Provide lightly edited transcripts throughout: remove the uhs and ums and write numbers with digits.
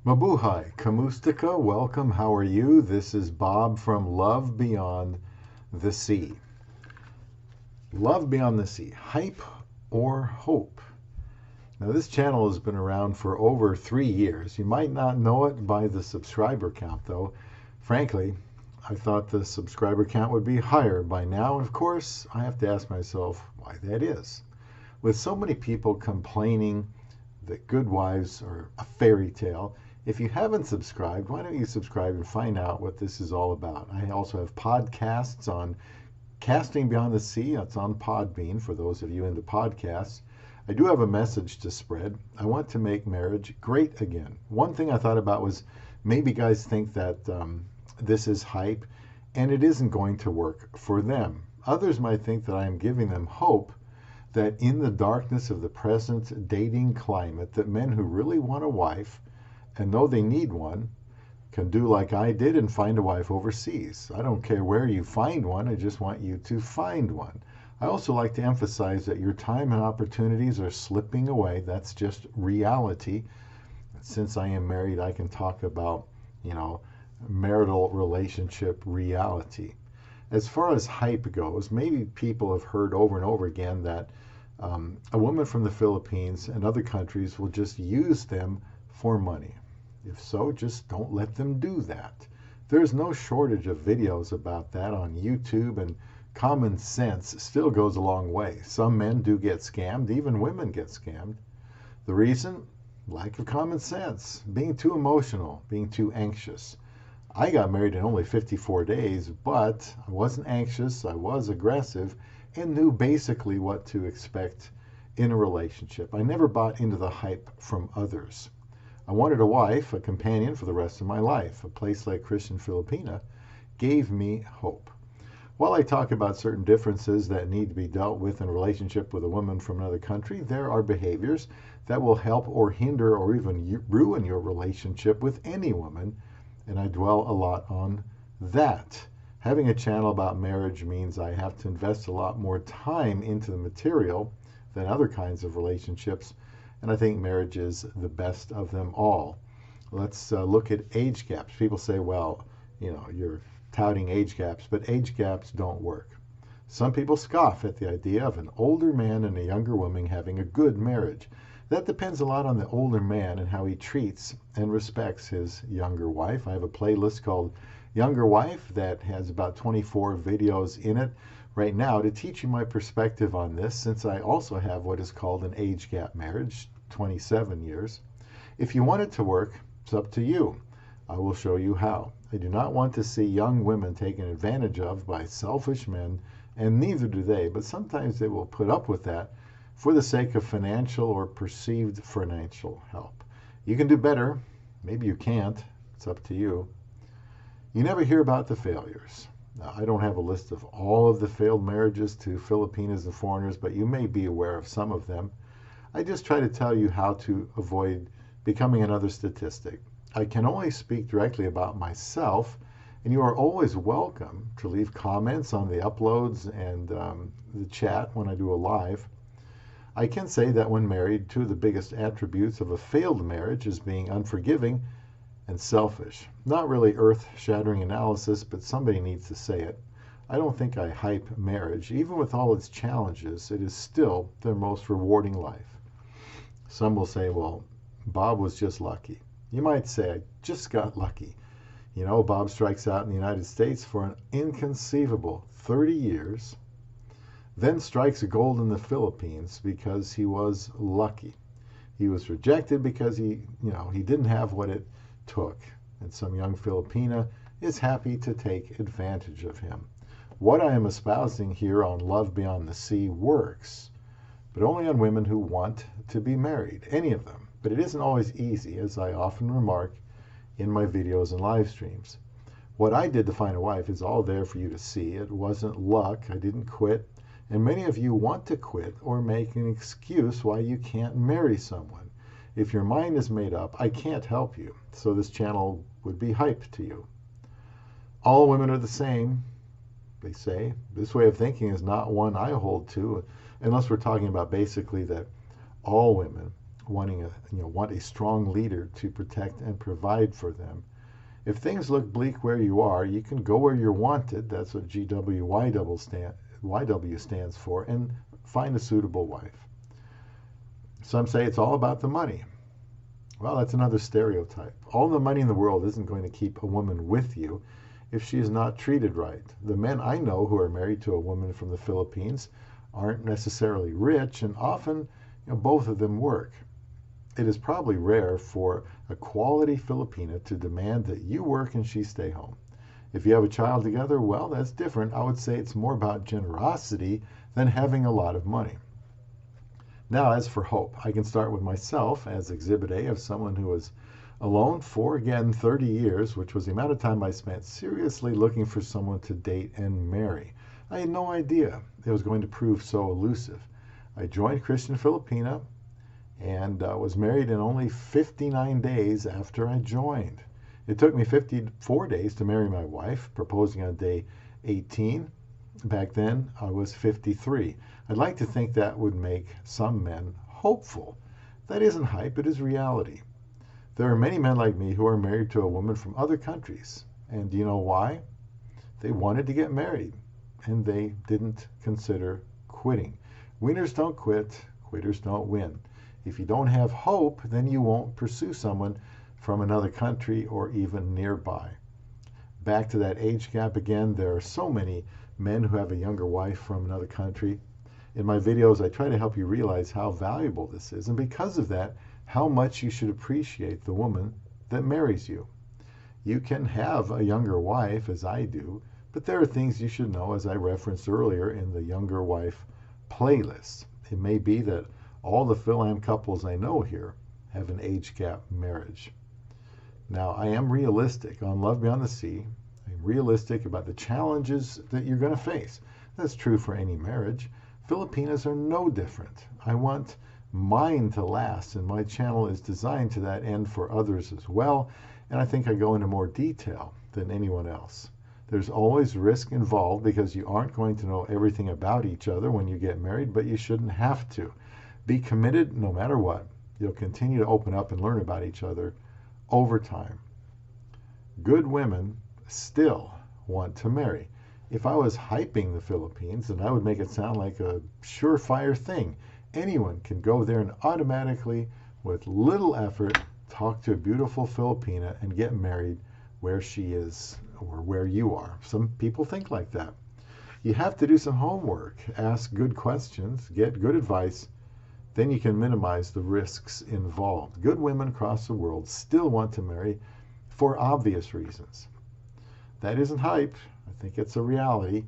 Mabuhay, Kamustika, welcome. How are you? This is Bob from Love Beyond the Sea. Love Beyond the Sea, hype or hope? Now, this channel has been around for over 3 years. You might not know it by the subscriber count, though. Frankly, I thought the subscriber count would be higher by now. And of course, I have to ask myself why that is. With so many people complaining that good wives are a fairy tale, if you haven't subscribed, why don't you subscribe and find out what this is all about? I also have podcasts on Casting Beyond the Sea. That's on Podbean for those of you into podcasts. I do have a message to spread. I want to make marriage great again. One thing I thought about was maybe guys think that this is hype and it isn't going to work for them. Others might think that I am giving them hope that in the darkness of the present dating climate, that men who really want a wife and know they need one can do like I did and find a wife overseas. I don't care where you find one, I just want you to find one. I also like to emphasize that your time and opportunities are slipping away. That's just reality. Since I am married, I can talk about, marital relationship reality. As far as hype goes, maybe people have heard over and over again that a woman from the Philippines and other countries will just use them for money. If so, just don't let them do that. There's no shortage of videos about that on YouTube, and common sense still goes a long way. Some men do get scammed, even women get scammed. The reason? Lack of common sense, being too emotional, being too anxious. I got married in only 54 days, but I wasn't anxious, I was aggressive, and knew basically what to expect in a relationship. I never bought into the hype from others. I wanted a wife, a companion for the rest of my life. A place like Christian Filipina gave me hope. While I talk about certain differences that need to be dealt with in a relationship with a woman from another country, there are behaviors that will help or hinder or even ruin your relationship with any woman, and I dwell a lot on that. Having a channel about marriage means I have to invest a lot more time into the material than other kinds of relationships, and I think marriage is the best of them all. Let's look at age gaps. People say, well, you're touting age gaps, but age gaps don't work. Some people scoff at the idea of an older man and a younger woman having a good marriage. That depends a lot on the older man and how he treats and respects his younger wife. I have a playlist called Younger Wife that has about 24 videos in it right now to teach you my perspective on this, since I also have what is called an age gap marriage, 27 years. If you want it to work, it's up to you. I will show you how. I do not want to see young women taken advantage of by selfish men, and neither do they, but sometimes they will put up with that for the sake of financial or perceived financial help. You can do better. Maybe you can't. It's up to you. You never hear about the failures. Now, I don't have a list of all of the failed marriages to Filipinas and foreigners, but you may be aware of some of them. I just try to tell you how to avoid becoming another statistic. I can only speak directly about myself, and you are always welcome to leave comments on the uploads and the chat when I do a live. I can say that when married, two of the biggest attributes of a failed marriage is being unforgiving and selfish. Not really earth-shattering analysis, but somebody needs to say it. I don't think I hype marriage. Even with all its challenges, it is still their most rewarding life. Some will say, well, Bob was just lucky. You might say, I just got lucky. Bob strikes out in the United States for an inconceivable 30 years, then strikes gold in the Philippines because he was lucky. He was rejected because he didn't have what it took. And some young Filipina is happy to take advantage of him. What I am espousing here on Love Beyond the Sea works, but only on women who want to be married, any of them. But it isn't always easy, as I often remark in my videos and live streams. What I did to find a wife is all there for you to see. It wasn't luck. I didn't quit. And many of you want to quit or make an excuse why you can't marry someone. If your mind is made up, I can't help you. So this channel would be hype to you. All women are the same, they say. This way of thinking is not one I hold to, unless we're talking about basically that all women want a strong leader to protect and provide for them. If things look bleak where you are, you can go where you're wanted. That's what YW stands for, and find a suitable wife. Some say it's all about the money. Well, that's another stereotype. All the money in the world isn't going to keep a woman with you if she is not treated right. The men I know who are married to a woman from the Philippines aren't necessarily rich, and often both of them work. It is probably rare for a quality Filipina to demand that you work and she stay home. If you have a child together, well, that's different. I would say it's more about generosity than having a lot of money. Now, as for hope, I can start with myself as Exhibit A of someone who was alone for, again, 30 years, which was the amount of time I spent seriously looking for someone to date and marry. I had no idea it was going to prove so elusive. I joined Christian Filipina and was married in only 59 days after I joined. It took me 54 days to marry my wife, proposing on day 18. Back then, I was 53. I'd like to think that would make some men hopeful. That isn't hype, it is reality. There are many men like me who are married to a woman from other countries. And do you know why? They wanted to get married, and they didn't consider quitting. Winners don't quit, quitters don't win. If you don't have hope, then you won't pursue someone from another country or even nearby. Back to that age gap again, there are so many men who have a younger wife from another country. In my videos, I try to help you realize how valuable this is, and because of that, how much you should appreciate the woman that marries you. You can have a younger wife, as I do, but there are things you should know, as I referenced earlier in the younger wife playlist. It may be that all the Phil-Am couples I know here have an age gap marriage. Now, I am realistic on Love Beyond the Sea. I'm realistic about the challenges that you're going to face. That's true for any marriage. Filipinas are no different. I want mine to last, and my channel is designed to that end for others as well, and I think I go into more detail than anyone else. There's always risk involved because you aren't going to know everything about each other when you get married, but you shouldn't have to. Be committed no matter what. You'll continue to open up and learn about each other over time. Good women still want to marry. If I was hyping the Philippines, then I would make it sound like a surefire thing. Anyone can go there and automatically, with little effort, talk to a beautiful Filipina and get married where she is or where you are. Some people think like that. You have to do some homework, ask good questions, get good advice, then you can minimize the risks involved. Good women across the world still want to marry for obvious reasons. That isn't hype. I think it's a reality.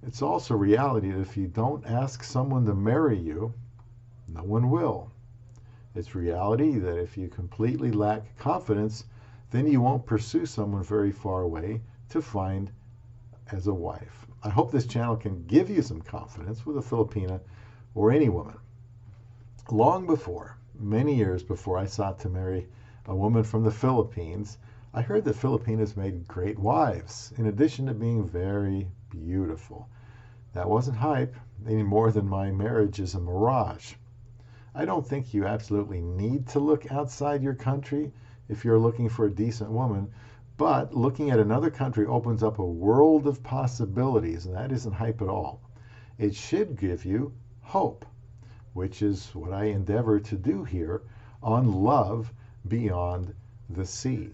It's also reality that if you don't ask someone to marry you, no one will. It's reality that if you completely lack confidence, then you won't pursue someone very far away to find as a wife. I hope this channel can give you some confidence with a Filipina or any woman. Long before, many years before I sought to marry a woman from the Philippines, I heard that Filipinas made great wives, in addition to being very beautiful. That wasn't hype, any more than my marriage is a mirage. I don't think you absolutely need to look outside your country if you're looking for a decent woman, but looking at another country opens up a world of possibilities, and that isn't hype at all. It should give you hope, which is what I endeavor to do here on Love Beyond the Sea.